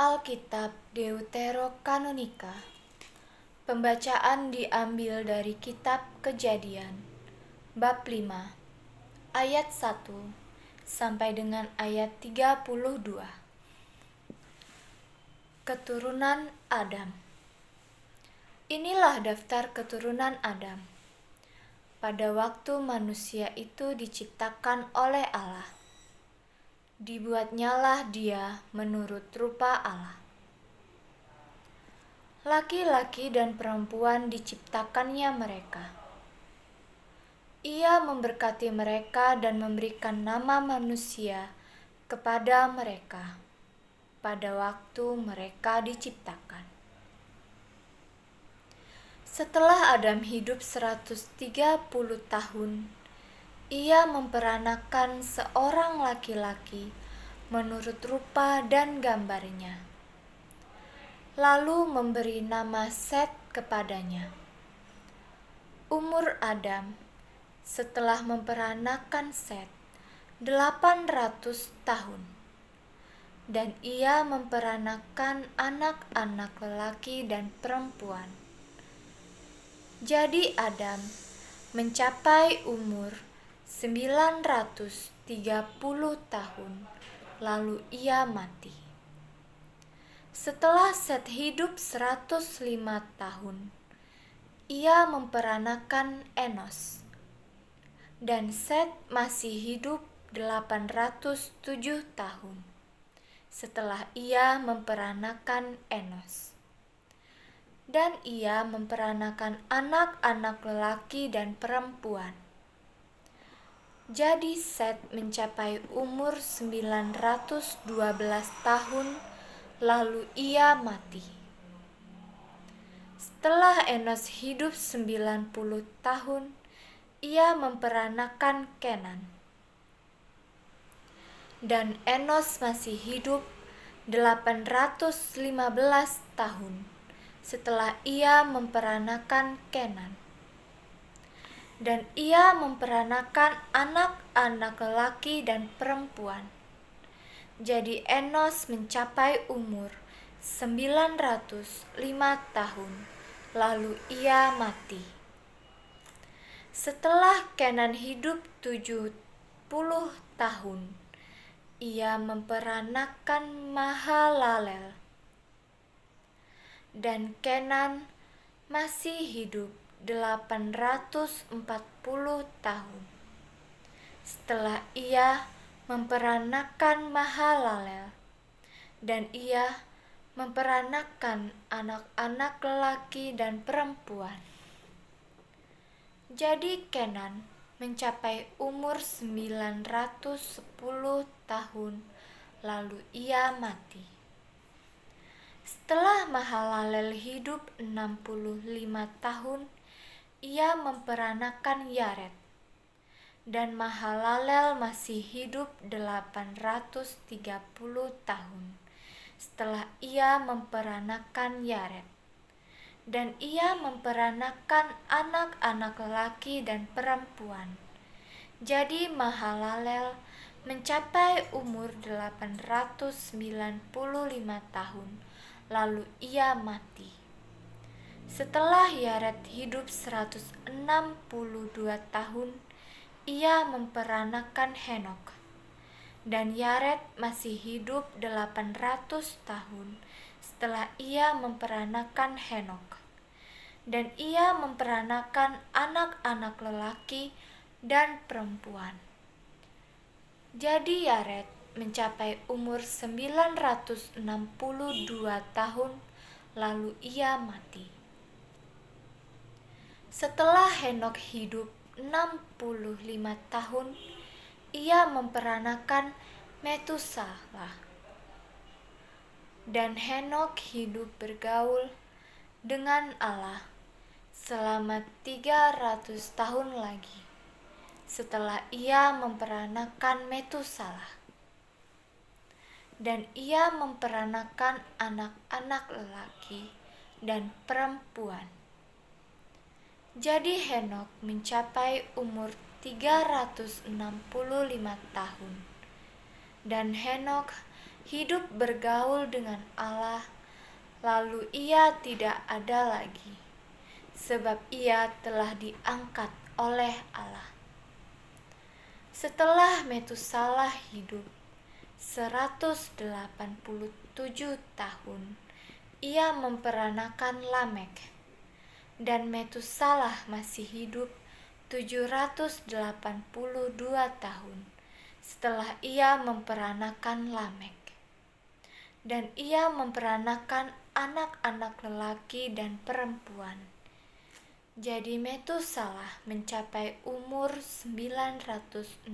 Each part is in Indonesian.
Alkitab Deuterokanonika. Pembacaan diambil dari kitab Kejadian bab 5 ayat 1 sampai dengan ayat 32. Keturunan Adam. Inilah daftar keturunan Adam. Pada waktu manusia itu diciptakan oleh Allah, dibuatnyalah dia menurut rupa Allah. Laki-laki dan perempuan diciptakannya mereka. Ia memberkati mereka dan memberikan nama manusia kepada mereka pada waktu mereka diciptakan. Setelah Adam hidup 130 tahun, ia memperanakan seorang laki-laki menurut rupa dan gambarnya, lalu memberi nama Set kepadanya. Umur Adam setelah memperanakan Set 800 tahun, dan ia memperanakan anak-anak lelaki dan perempuan. Jadi Adam mencapai umur 930 tahun, lalu ia mati. Setelah Set hidup 105 tahun, ia memperanakan Enos. Dan Set masih hidup 807 tahun setelah ia memperanakan Enos. Dan ia memperanakan anak-anak lelaki dan perempuan. Jadi Set mencapai umur 912 tahun, lalu ia mati. Setelah Enos hidup 90 tahun, ia memperanakan Kenan. Dan Enos masih hidup 815 tahun setelah ia memperanakan Kenan. Dan ia memperanakan anak-anak lelaki dan perempuan. Jadi Enos mencapai umur 905 tahun, lalu ia mati. Setelah Kenan hidup 70 tahun, ia memperanakan Mahalalel. Dan Kenan masih hidup 840 tahun setelah ia memperanakan Mahalalel, dan ia memperanakan anak-anak lelaki dan perempuan. Jadi Kenan mencapai umur 910 tahun, lalu ia mati. Setelah Mahalalel hidup 65 tahun, ia memperanakan Yared. Dan Mahalalel masih hidup 830 tahun setelah ia memperanakan Yared. Dan ia memperanakan anak-anak lelaki dan perempuan. Jadi Mahalalel mencapai umur 895 tahun, lalu ia mati. Setelah Yared hidup 162 tahun, ia memperanakan Henok. Dan Yared masih hidup 800 tahun setelah ia memperanakan Henok. Dan ia memperanakan anak-anak lelaki dan perempuan. Jadi Yared mencapai umur 962 tahun, lalu ia mati. Setelah Henok hidup 65 tahun, ia memperanakan Metusalah. Dan Henok hidup bergaul dengan Allah selama 300 tahun lagi setelah ia memperanakan Metusalah. Dan ia memperanakan anak-anak lelaki dan perempuan. Jadi Henok mencapai umur 365 tahun. Dan Henok hidup bergaul dengan Allah, lalu ia tidak ada lagi, sebab ia telah diangkat oleh Allah. Setelah Metusalah hidup 187 tahun, ia memperanakan Lamek. Dan Metusalah masih hidup 782 tahun setelah ia memperanakan Lamek. Dan ia memperanakan anak-anak lelaki dan perempuan. Jadi Metusalah mencapai umur 969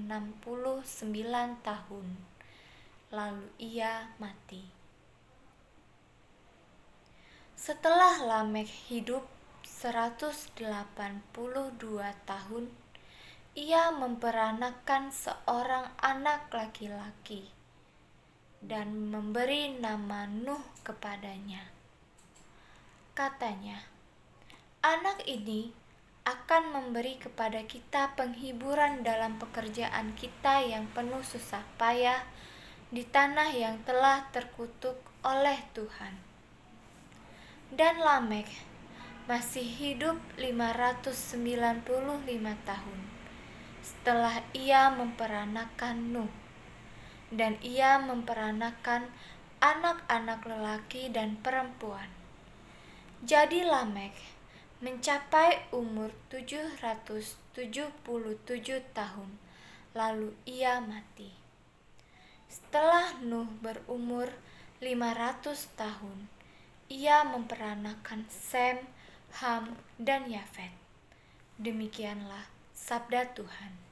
tahun, lalu ia mati. Setelah Lamek hidup 182 tahun, ia memperanakan seorang anak laki-laki dan memberi nama Nuh kepadanya. Katanya, anak ini akan memberi kepada kita penghiburan dalam pekerjaan kita yang penuh susah payah di tanah yang telah terkutuk oleh Tuhan. Dan Lamek masih hidup 595 tahun setelah ia memperanakan Nuh, dan ia memperanakan anak-anak lelaki dan perempuan. Jadi Lamek mencapai umur 777 tahun, lalu ia mati. Setelah Nuh berumur 500 tahun, ia memperanakan Sem, Ham, dan Yafet. Demikianlah sabda Tuhan.